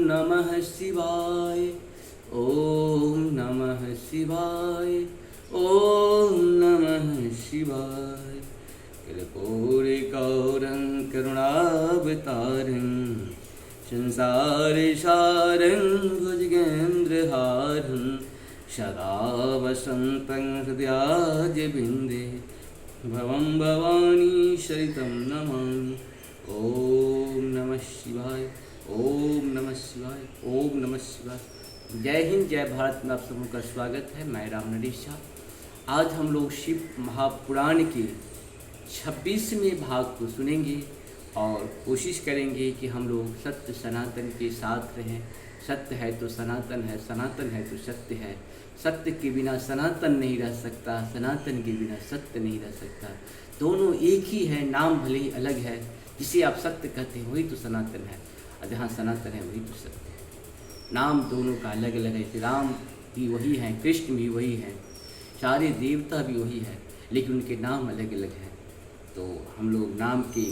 नमः शिवाय। ओम नमः शिवाय। ओम नमः शिवाय। कर्पूरगौरं करुणावतारं संसारसारं भुजगेन्द्रहारं सदा वसन्तं हृदयारविन्दे भवं भवानी शरणं नमामि। ओम नमः शिवाय। ओम नमः शिवाय। ओम नमः शिवाय। जय हिंद, जय भारत में आप सबों का स्वागत है। मैं राम नरेश शाह। आज हम लोग शिव महापुराण के 26वें भाग को सुनेंगे और कोशिश करेंगे कि हम लोग सत्य सनातन के साथ रहें। सत्य है तो सनातन है, सनातन है तो सत्य है। सत्य के बिना सनातन नहीं रह सकता, सनातन के बिना सत्य नहीं रह सकता। दोनों एक ही है, नाम भले ही अलग है। जिसे आप सत्य कहते हैं वही तो सनातन है, और जहाँ सनातन है वही तो सत्य है। नाम दोनों का अलग अलग है। श्री राम भी वही हैं, कृष्ण भी वही हैं, सारे देवता भी वही है, लेकिन उनके नाम अलग अलग हैं। तो हम लोग नाम के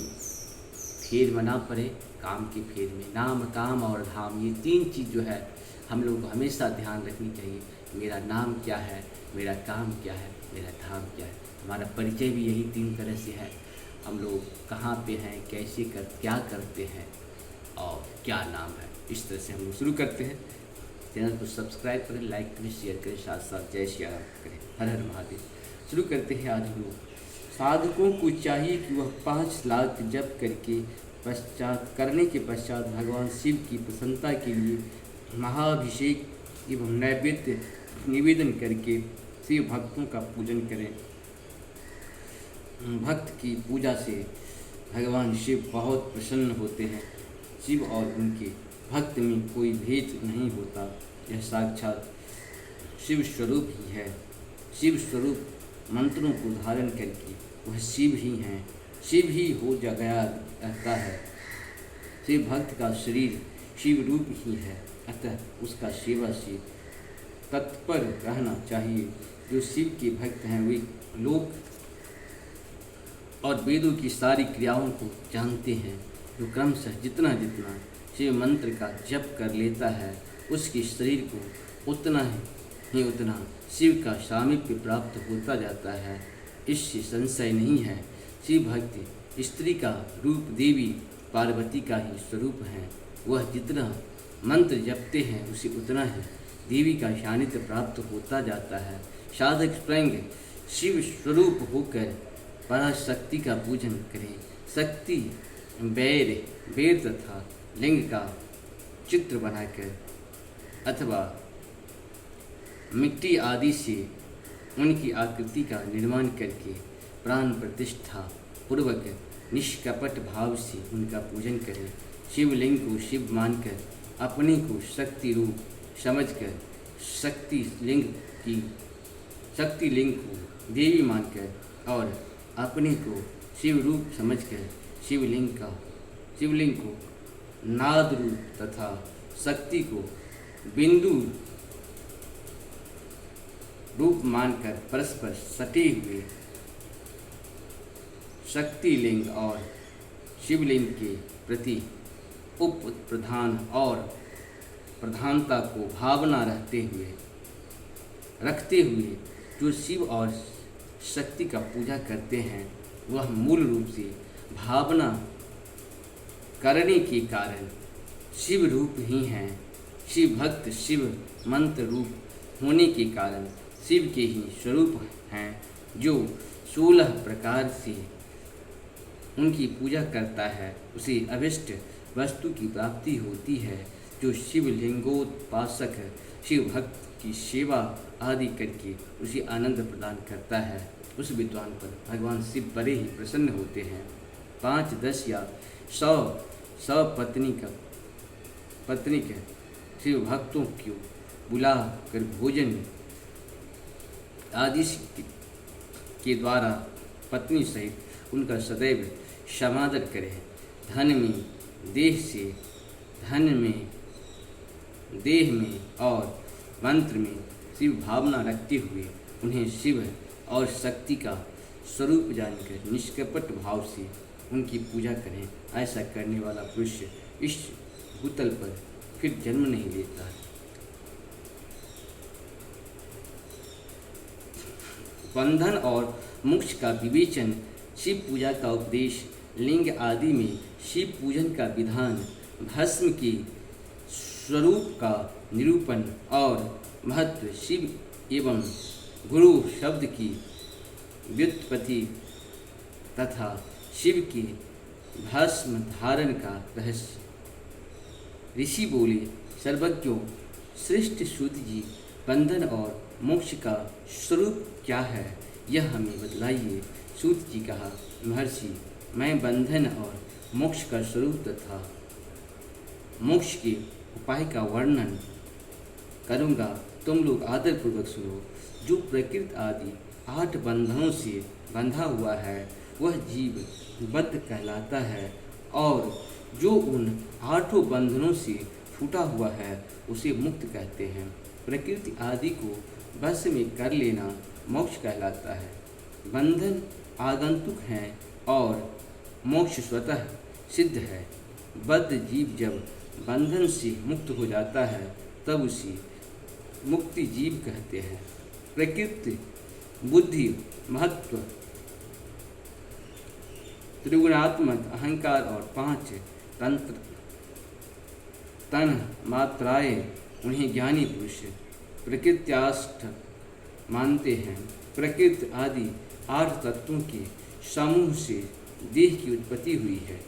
फेर में ना पड़े, काम के फेर में। नाम, काम और धाम, ये तीन चीज़ जो है हम लोग को हमेशा ध्यान रखनी चाहिए। मेरा नाम क्या है, मेरा काम क्या है, मेरा धाम क्या है। हमारा परिचय भी यही तीन तरह से है। हम लोग कहाँ पे हैं, कैसे क्या करते हैं और क्या नाम है। इस तरह से हम लोग शुरू करते हैं। चैनल को सब्सक्राइब करें, लाइक करें, शेयर करें, साथ साथ जय श्री राम करें। हर हर महादेव। शुरू करते हैं। आज हम लोग साधकों को चाहिए कि वह 5 लाख जप करने के पश्चात भगवान शिव की प्रसन्नता के लिए महाभिषेक एवं नैवेद्य निवेदन करके शिव भक्तों का पूजन करें। भक्त की पूजा से भगवान शिव बहुत प्रसन्न होते हैं। शिव और उनके भक्त में कोई भेद नहीं होता। यह साक्षात शिव स्वरूप ही है। शिव स्वरूप मंत्रों को धारण करके वह शिव ही हैं, शिव ही हो गया रहता है। शिव भक्त का शरीर शिव रूप ही है, अतः उसका सेवा से तत्पर रहना चाहिए। जो शिव के भक्त हैं वे लोग और वेदों की सारी क्रियाओं को जानते हैं। जो क्रमशः जितना जितना शिव मंत्र का जप कर लेता है, उसके शरीर को उतना शिव का सामीप्य प्राप्त होता जाता है। इससे संशय नहीं है। शिव भक्ति स्त्री का रूप देवी पार्वती का ही स्वरूप है। वह जितना मंत्र जपते हैं उसे उतना ही देवी का सानिध्य प्राप्त होता जाता है। साधक स्वयं शिव स्वरूप होकर पराशक्ति का पूजन करें। शक्ति बेर तथा लिंग का चित्र बनाकर अथवा मिट्टी आदि से उनकी आकृति का निर्माण करके प्राण प्रतिष्ठा पूर्वक निष्कपट भाव से उनका पूजन करें। शिवलिंग को शिव मानकर अपने को शक्ति रूप समझकर शक्ति लिंग को देवी मानकर और अपने को शिव रूप समझकर शिवलिंग को नाद रूप तथा शक्ति को बिंदु रूप मानकर परस्पर सटे हुए शक्ति लिंग और शिवलिंग के प्रति उप प्रधान और प्रधानता को भावना रखते हुए जो शिव और शक्ति का पूजा करते हैं, वह मूल रूप से भावना करने के कारण शिव रूप ही हैं। शिव भक्त शिव मंत्र रूप होने के कारण शिव के ही स्वरूप हैं। जो 16 प्रकार से उनकी पूजा करता है उसे अभिष्ट वस्तु की प्राप्ति होती है। जो शिवलिंगोपासक शिव भक्त की सेवा आदि करके उसे आनंद प्रदान करता है, उस विद्वान पर भगवान शिव बड़े ही प्रसन्न होते हैं। 5, 10 या 100 पत्नी के शिव भक्तों को बुला कर भोजन आदि के द्वारा पत्नी सहित उनका सदैव समादर करें। धन में देह में और मंत्र में शिव भावना रखते हुए उन्हें शिव और शक्ति का स्वरूप जानकर निष्कपट भाव से उनकी पूजा करें। ऐसा करने वाला पुरुष इस भूतल पर फिर जन्म नहीं लेता। बंधन और मोक्ष का विवेचन, शिव पूजा का उपदेश, लिंग आदि में शिव पूजन का विधान, भस्म के स्वरूप का निरूपण और महत्व, शिव एवं गुरु शब्द की व्युत्पत्ति तथा शिव के भस्म धारण का रहस्य। ऋषि बोले, सर्वज्ञों, श्रेष्ठ सूत जी, बंधन और मोक्ष का स्वरूप क्या है, यह हमें बतलाइए। सूत जी कहा, महर्षि, मैं बंधन और मोक्ष का स्वरूप तथा मोक्ष के उपाय का वर्णन करूँगा, तुम लोग आदरपूर्वक सुनो। जो प्रकृति आदि 8 बंधनों से बंधा हुआ है वह जीव बद्ध कहलाता है, और जो उन 8 बंधनों से छूटा हुआ है उसे मुक्त कहते हैं। प्रकृति आदि को बस में कर लेना मोक्ष कहलाता है। बंधन आगंतुक हैं और मोक्ष स्वतः सिद्ध है। बद्ध जीव जब बंधन से मुक्त हो जाता है तब उसे मुक्ति जीव कहते हैं। प्रकृति, बुद्धि, महत्व, त्रिगुणात्मक अहंकार और 5 तंत्र तन मात्राएं उन्हें ज्ञानी पुरुष प्रकृत्यास्थ मानते हैं। प्रकृति आदि 8 तत्वों के समूह से देह की उत्पत्ति हुई है।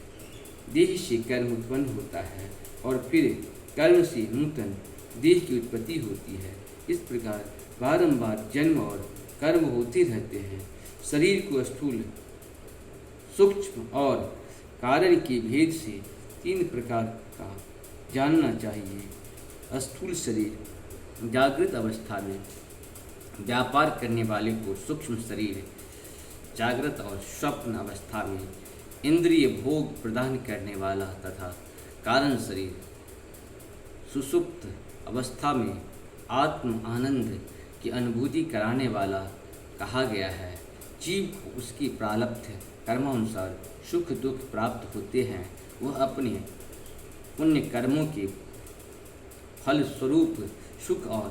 देह से कर्म उत्पन्न होता है और फिर कर्म से नूतन देह की उत्पत्ति होती है। इस प्रकार बारंबार जन्म और कर्म होते रहते हैं। शरीर को स्थूल, सूक्ष्म और कारण के भेद से 3 प्रकार का जानना चाहिए। स्थूल शरीर जागृत अवस्था में व्यापार करने वाले को सूक्ष्म शरीर जागृत और स्वप्न अवस्था में इंद्रिय भोग प्रदान करने वाला तथा कारण शरीर सुसुप्त अवस्था में आत्म आनंद की अनुभूति कराने वाला कहा गया है। जीव को उसकी प्रारब्ध कर्मानुसार सुख दुख प्राप्त होते हैं। वह अपने पुण्य कर्मों के फलस्वरूप सुख और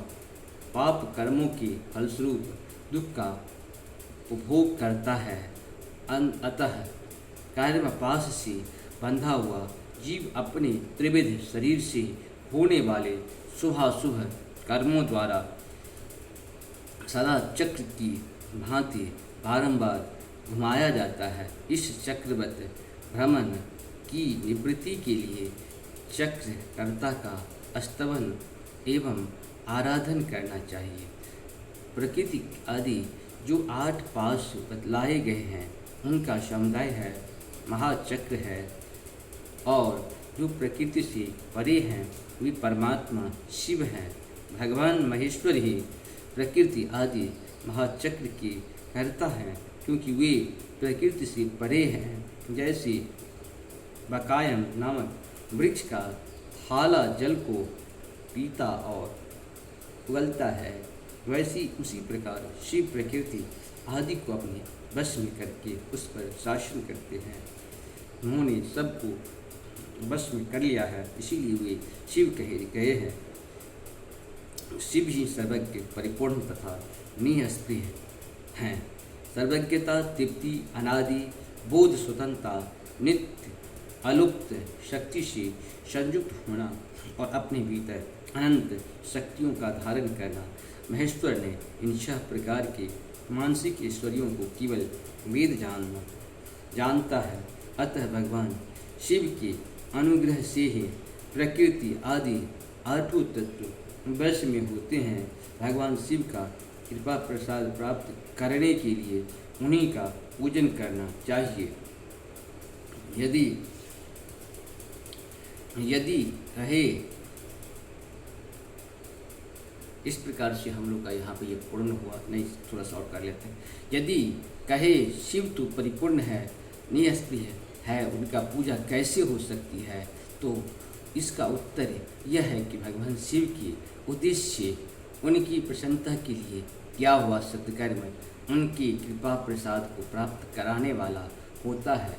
पाप कर्मों के फलस्वरूप दुख का उपभोग करता है। अतः कर्मपाश से बंधा हुआ जीव अपने त्रिविध शरीर से होने वाले शुभाशुभ कर्मों द्वारा सदा चक्र की भांति बारंबार घुमाया जाता है। इस चक्रवत भ्रमण की निवृत्ति के लिए चक्रकर्ता का स्तवन एवं आराधन करना चाहिए। प्रकृति आदि जो 8 पाश बतलाए गए हैं उनका समुदाय है, महाचक्र है, और जो प्रकृति से परे हैं वे परमात्मा शिव हैं। भगवान महेश्वर ही प्रकृति आदि महाचक्र के कर्ता हैं, क्योंकि वे प्रकृति से परे हैं। जैसे बकायम नामक वृक्ष का थाला जल को पीता और उगलता है, वैसी उसी प्रकार शिव प्रकृति आदि को अपने वश में करके उस पर शासन करते हैं। उन्होंने सबको वश में कर लिया है, इसीलिए वे शिव कहे गए हैं। शिव ही सर्वज्ञ, परिपूर्ण तथा निःस्पृह हैं। सर्वज्ञता, तृप्ति, अनादि, बोध, स्वतंत्रता, नित्य अलुप्त शक्ति से संयुक्त होना और अपने भीतर अनंत शक्तियों का धारण करना। महेश्वर ने इन 6 प्रकार के मानसिक ऐश्वर्यों को केवल वेद जानता है। अतः भगवान शिव के अनुग्रह से ही प्रकृति आदि 8 तत्व वश में होते हैं। भगवान शिव का कृपा प्रसाद प्राप्त करने के लिए उन्हीं का पूजन करना चाहिए। यदि कहे, इस प्रकार से हम लोग का यहाँ पे ये पूर्ण हुआ, नहीं थोड़ा सा और कर लेते हैं। यदि कहे शिव तो परिपूर्ण है, निःस्पृह है, उनका पूजा कैसे हो सकती है, तो इसका उत्तर यह है कि भगवान शिव के उद्देश्य उनकी प्रसन्नता के लिए किया हुआ सत्कर्म उनकी कृपा प्रसाद को प्राप्त कराने वाला होता है।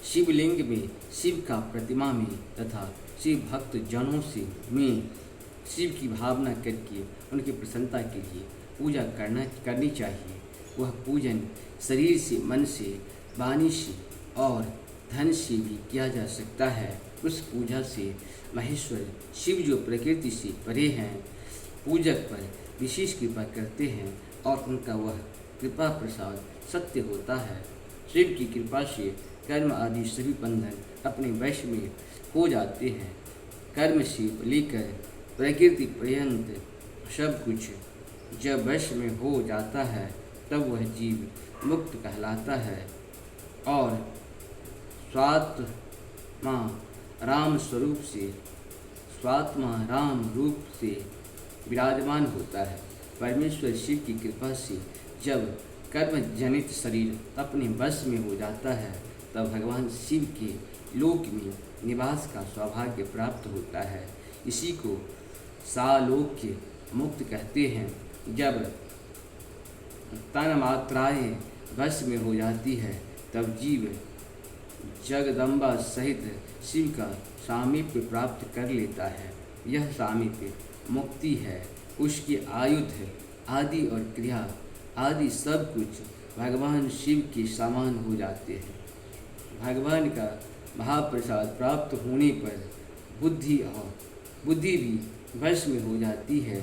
शिवलिंग में, शिव का प्रतिमा में तथा शिव भक्त जनों से में शिव की भावना करके उनकी प्रसन्नता के लिए पूजा करनी चाहिए। वह पूजन शरीर से, मन से, वाणी से और धन से भी किया जा सकता है। उस पूजा से महेश्वर शिव जो प्रकृति से परे हैं, पूजक पर विशेष कृपा करते हैं और उनका वह कृपा प्रसाद सत्य होता है। शिव की कृपा से कर्म आदि सभी बंधन अपने वश में हो जाते हैं। कर्म से लेकर प्रकृति पर्यंत सब कुछ जब वश में हो जाता है तब वह जीव मुक्त कहलाता है और स्वात्मा राम रूप से विराजमान होता है। परमेश्वर शिव की कृपा से जब कर्म जनित शरीर अपने वश में हो जाता है तब भगवान शिव के लोक में निवास का सौभाग्य प्राप्त होता है। इसी को सालोक्य मुक्त कहते हैं। जब तन मात्राएँ वश में हो जाती है तब जीव जगदम्बा सहित शिव का सामीप्य प्राप्त कर लेता है। यह सामीप्य मुक्ति है। उसकी आयुध आदि और क्रिया आदि सब कुछ भगवान शिव के समान हो जाते हैं। भगवान का महाप्रसाद प्राप्त होने पर बुद्धि भी वश में हो जाती है।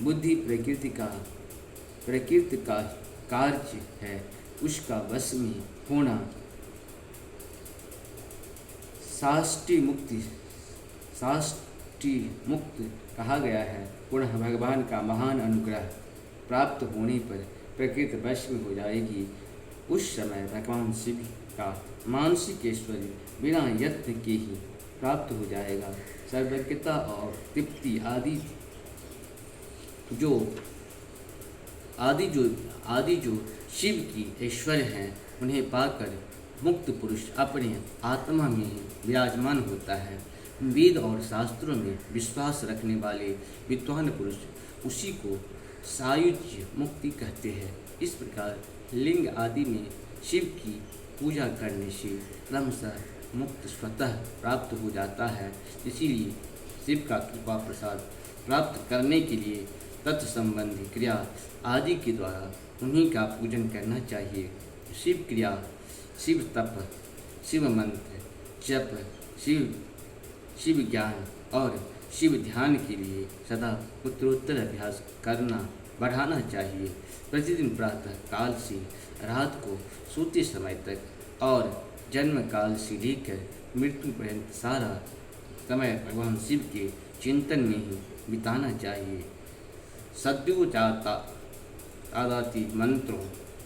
बुद्धि प्रकृति का कार्य है। उसका वश में होना साष्टी मुक्त कहा गया है। पुनः भगवान का महान अनुग्रह प्राप्त होने पर प्रकृति वश में हो जाएगी। उस समय भगवान शिव का मानसिक ऐश्वर्य बिना यत्न के ही प्राप्त हो जाएगा। सर्वज्ञता और तृप्ति आदि जो शिव की ऐश्वर्य हैं, उन्हें पाकर मुक्त पुरुष अपने आत्मा में ही विराजमान होता है। वेद और शास्त्रों में विश्वास रखने वाले विद्वान पुरुष उसी को सायुज्य मुक्ति कहते हैं। इस प्रकार लिंग आदि में शिव की पूजा करने से क्रमशः मुक्त स्वतः प्राप्त हो जाता है। इसीलिए शिव का कृपा प्रसाद प्राप्त करने के लिए तत्संबंधी क्रिया आदि के द्वारा उन्हीं का पूजन करना चाहिए। शिव क्रिया, शिव तप, शिव मंत्र जप, शिव ज्ञान और शिव ध्यान के लिए सदा उत्तरोत्तर अभ्यास बढ़ाना चाहिए। प्रतिदिन प्रातः काल से रात को सोते समय तक और जन्म काल से लेकर मृत्यु पर्यंत सारा समय भगवान शिव के चिंतन में ही बिताना चाहिए। सद्योजाति मंत्रों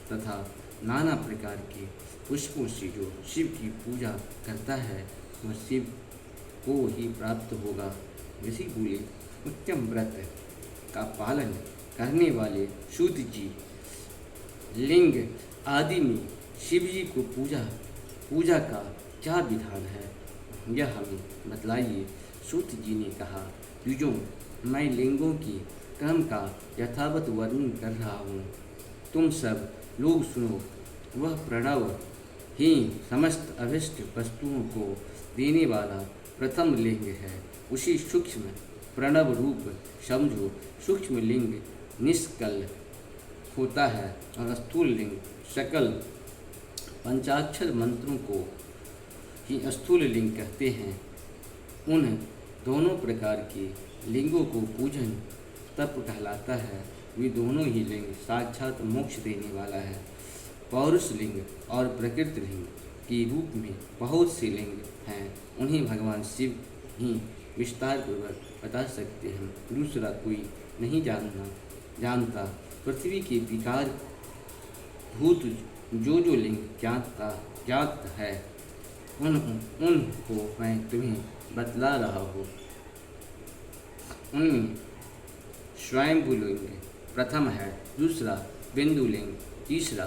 तथा नाना प्रकार के पुष्पों से जो शिव की पूजा करता है वह शिव को ही प्राप्त होगा। ऋषि बोले, उत्तम व्रत का पालन करने वाले सूत जी लिंग आदि में शिव जी को पूजा का क्या विधान है, यह हमें बतलाइए। सूत जी ने कहा, युजों, मैं लिंगों की क्रम का यथावत वर्णन कर रहा हूँ, तुम सब लोग सुनो। वह प्रणव ही समस्त अभिष्ट वस्तुओं को देने वाला प्रथम लिंग है। उसी सूक्ष्म प्रणव रूप समझो। सूक्ष्म लिंग निष्कल होता है और स्थूल लिंग सकल। पंचाक्षर मंत्रों को ही स्थूल लिंग कहते हैं। उन दोनों प्रकार के लिंगों को पूजन तप कहलाता है। वे दोनों ही लिंग साक्षात मोक्ष देने वाला है। पौरुष लिंग और प्रकृति लिंग के रूप में बहुत से लिंग हैं, उन्हें भगवान शिव ही विस्तार पूर्वक बता सकते हैं। दूसरा कोई नहीं जानता। पृथ्वी के विकार भूत जो लिंग ज्ञात है उनको मैं तुम्हें बतला रहा हूँ। उनमें स्वयंभू लिंग प्रथम है, दूसरा बिंदु लिंग, तीसरा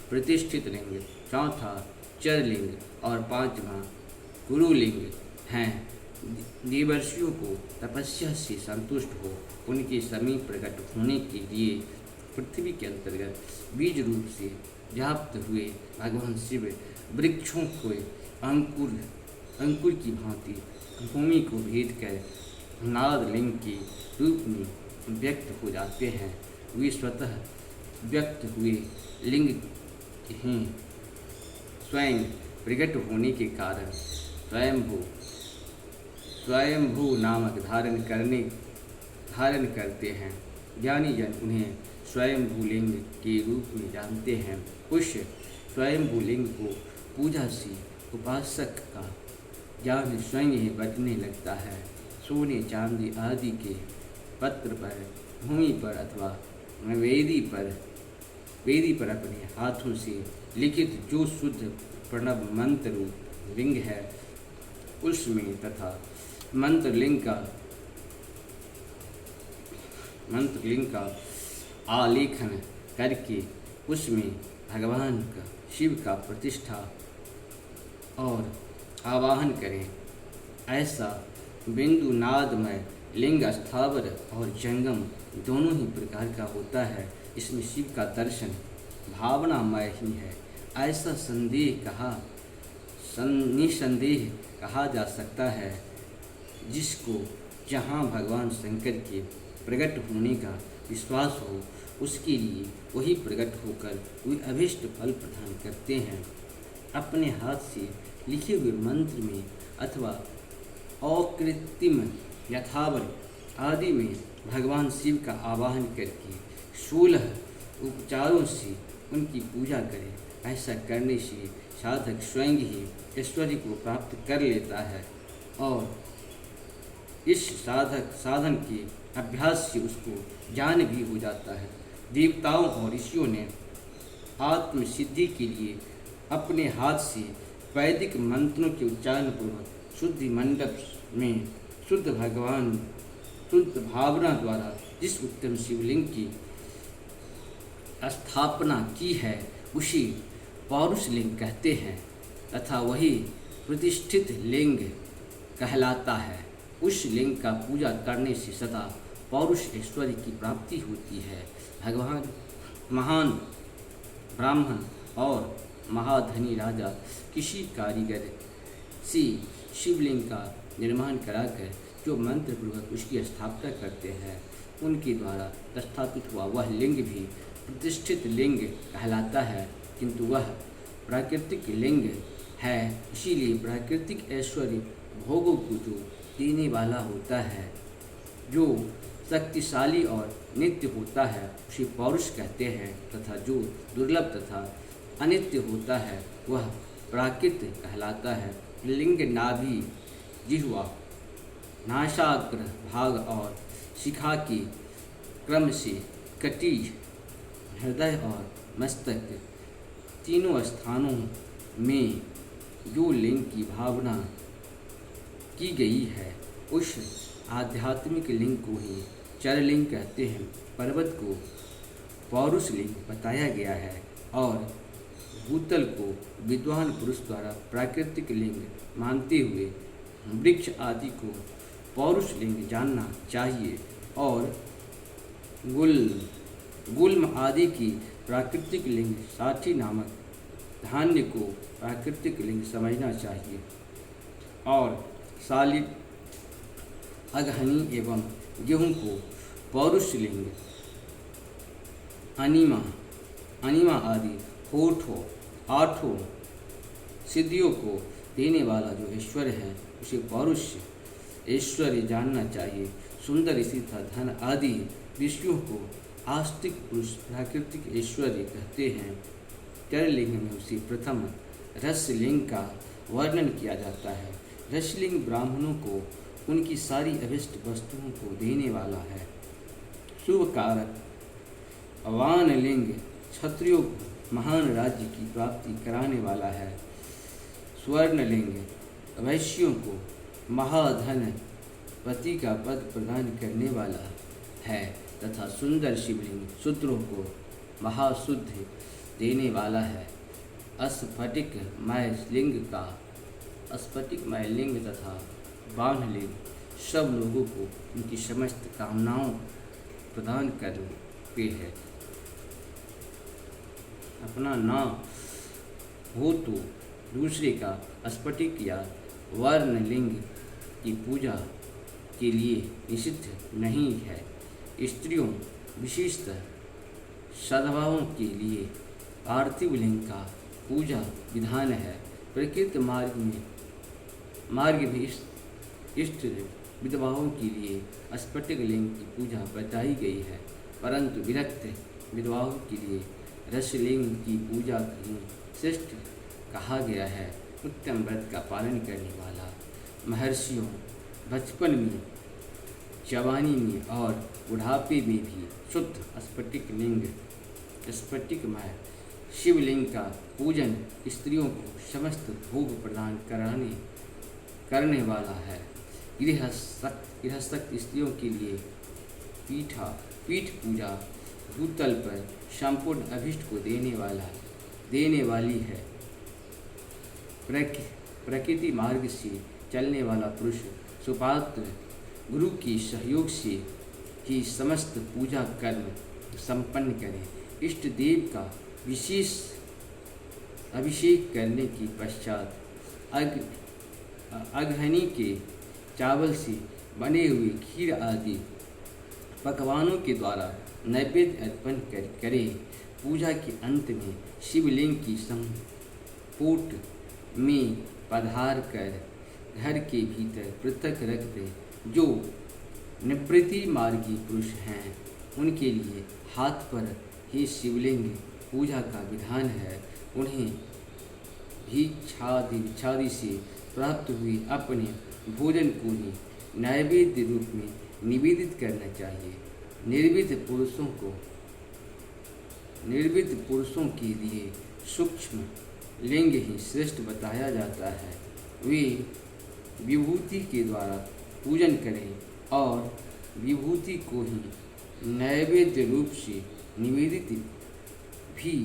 प्रतिष्ठित लिंग, चौथा चर लिंग और पांचवा गुरु लिंग हैं। देवर्षियों को तपस्या से संतुष्ट हो उनके समीप प्रकट होने के लिए पृथ्वी के अंतर्गत बीज रूप से व्याप्त हुए भगवान शिव वृक्षों को अंकुर की भांति भूमि को भेद कर नाद लिंग के रूप में व्यक्त हो जाते हैं। वे स्वतः व्यक्त हुए लिंग ही स्वयं प्रकट होने के कारण स्वयंभू नामक धारण करते हैं। ज्ञानी जन उन्हें स्वयंभू लिंग के रूप में जानते हैं। उस स्वयंभू लिंग को पूजा से उपासक का ज्ञान स्वयं ही बढ़ने लगता है। सोने चांदी आदि के पत्र पर, भूमि पर अथवा वेदी पर अपने हाथों से लिखित जो शुद्ध प्रणव मंत्र रूप लिंग है, उसमें तथा मंत्र लिंग का आलेखन करके उसमें भगवान का शिव का प्रतिष्ठा और आवाहन करें। ऐसा बिंदु नादमय लिंग स्थावर और जंगम दोनों ही प्रकार का होता है। इसमें शिव का दर्शन भावनामय ही है, ऐसा निसंदेह कहा जा सकता है। जिसको जहाँ भगवान शंकर के प्रकट होने का विश्वास हो, उसके लिए वही प्रकट होकर वे अभीष्ट फल प्रदान करते हैं। अपने हाथ से लिखे हुए मंत्र में अथवा अकृत्रिम यथावर आदि में भगवान शिव का आवाहन करके 16 उपचारों से उनकी पूजा करें। ऐसा करने से साधक स्वयं ही ऐश्वर्य को प्राप्त कर लेता है और इस साधन के अभ्यास से उसको ज्ञान भी हो जाता है। देवताओं और ऋषियों ने आत्मसिद्धि के लिए अपने हाथ से वैदिक मंत्रों के उच्चारण पूर्वक शुद्धि मंडप में शुद्ध भावना द्वारा जिस उत्तम शिवलिंग की स्थापना की है, उसी पौरुष लिंग कहते हैं तथा वही प्रतिष्ठित लिंग कहलाता है। उस लिंग का पूजा करने से सदा पौरुष ऐश्वर्य की प्राप्ति होती है। भगवान महान ब्राह्मण और महाधनी राजा किसी कारीगर से शिवलिंग का निर्माण कराकर जो मंत्र पूर्वक उसकी स्थापना करते हैं, उनके द्वारा स्थापित हुआ वह लिंग भी प्रतिष्ठित लिंग कहलाता है, किंतु वह प्राकृतिक लिंग है। इसीलिए प्राकृतिक ऐश्वर्य भोगों को जो देने वाला होता है, जो शक्तिशाली और नित्य होता है, उसे पौरुष कहते हैं तथा जो दुर्लभ तथा अनित्य होता है वह प्राकृत कहलाता है। लिंग नाभि, जिह्वा, नासाग्र भाग और शिखा के क्रम से कटीज, हृदय और मस्तक तीनों स्थानों में जो लिंग की भावना की गई है, उस आध्यात्मिक लिंग को ही चरलिंग कहते हैं। पर्वत को पौरुष लिंग बताया गया है और भूतल को विद्वान पुरुष द्वारा प्राकृतिक लिंग मानते हुए वृक्ष आदि को पौरुष लिंग जानना चाहिए और गुल्म आदि की प्राकृतिक लिंग, साठी नामक धान्य को प्राकृतिक लिंग समझना चाहिए और सालिड, अगहनी एवं गेहूं को पौरुष लिंग, अनिमा आदि होठों आठों सिद्धियों को देने वाला जो ऐश्वर्य है, उसे पौरुष ऐश्वर्य जानना चाहिए। सुंदर इसी तथा धन आदि विषयों को आस्तिक पुरुष प्राकृतिक ऐश्वर्य कहते हैं। चरलिंग में उसी प्रथम रसलिंग का वर्णन किया जाता है। रसलिंग ब्राह्मणों को उनकी सारी अभिष्ट वस्तुओं को देने वाला है। शुभ कारक वानलिंग क्षत्रियों को महान राज्य की प्राप्ति कराने वाला है। स्वर्णलिंग वैश्यों को महाधन पति का पद प्रदान करने वाला है तथा सुंदर शिवलिंग शूद्रों को महाशुद्ध देने वाला है। स्फटिकमय लिंग तथा बाणलिंग सब लोगों को उनकी समस्त कामनाओं प्रदान करते हैं। अपना न हो तो दूसरे का स्फटिक या वर्णलिंग की पूजा के लिए निषिद्ध नहीं है। स्त्रियों विशेषतः सद्भावों के लिए पार्थिव लिंग का पूजा विधान है। प्रकृत मार्ग में इष्ट विधवाओं के लिए स्फटिक लिंग की पूजा बताई गई है, परंतु विरक्त विधवाओं के लिए रसलिंग की पूजा ही श्रेष्ठ कहा गया है। उत्तम व्रत का पालन करने वाला महर्षियों बचपन में, जवानी में और बुढ़ापे में भी शुद्ध स्फटिकमय शिवलिंग का पूजन पूजन को समस्त भोग प्रदान करने वाला है। गृहस्थ स्त्रियों के लिए पीठ पूजा भूतल पर संपूर्ण अभिष्ट को देने वाली है। प्रकृति मार्ग से चलने वाला पुरुष सुपात्र गुरु के सहयोग से ही समस्त पूजा कर्म संपन्न करें। इष्ट देव का विशेष अभिषेक करने के पश्चात अगहनी के चावल से बने हुए खीर आदि पकवानों के द्वारा नैवेद्य अर्पण करें। पूजा के अंत में शिवलिंग की संपुट में पधार कर घर के भीतर पृथक रख दें। जो निवृत्ति मार्गी पुरुष हैं उनके लिए हाथ पर ही शिवलिंग पूजा का विधान है। उन्हें भी छादी से प्राप्त हुई अपने भोजन को ही नैवेद्य रूप में निवेदित करना चाहिए। निर्विध पुरुषों के लिए सूक्ष्म लिंग ही श्रेष्ठ बताया जाता है। वे विभूति के द्वारा पूजन करें और विभूति को ही नैवेद्य रूप से निवेदित भी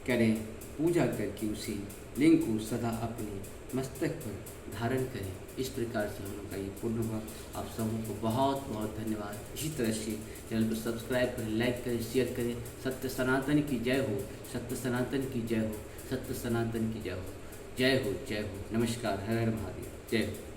करें। पूजा करके उसी लिंग को सदा अपने मस्तक पर धारण करें। इस प्रकार से हम लोग का ये पूर्ण हुआ। आप सबों को बहुत बहुत धन्यवाद। इसी तरह से चैनल को सब्सक्राइब करें, लाइक करें, शेयर करें। सत्य सनातन की जय हो, सत्य सनातन की जय हो, सत्य सनातन की जय हो, जय हो, जय हो। नमस्कार। हर हर महादेव। जय हो।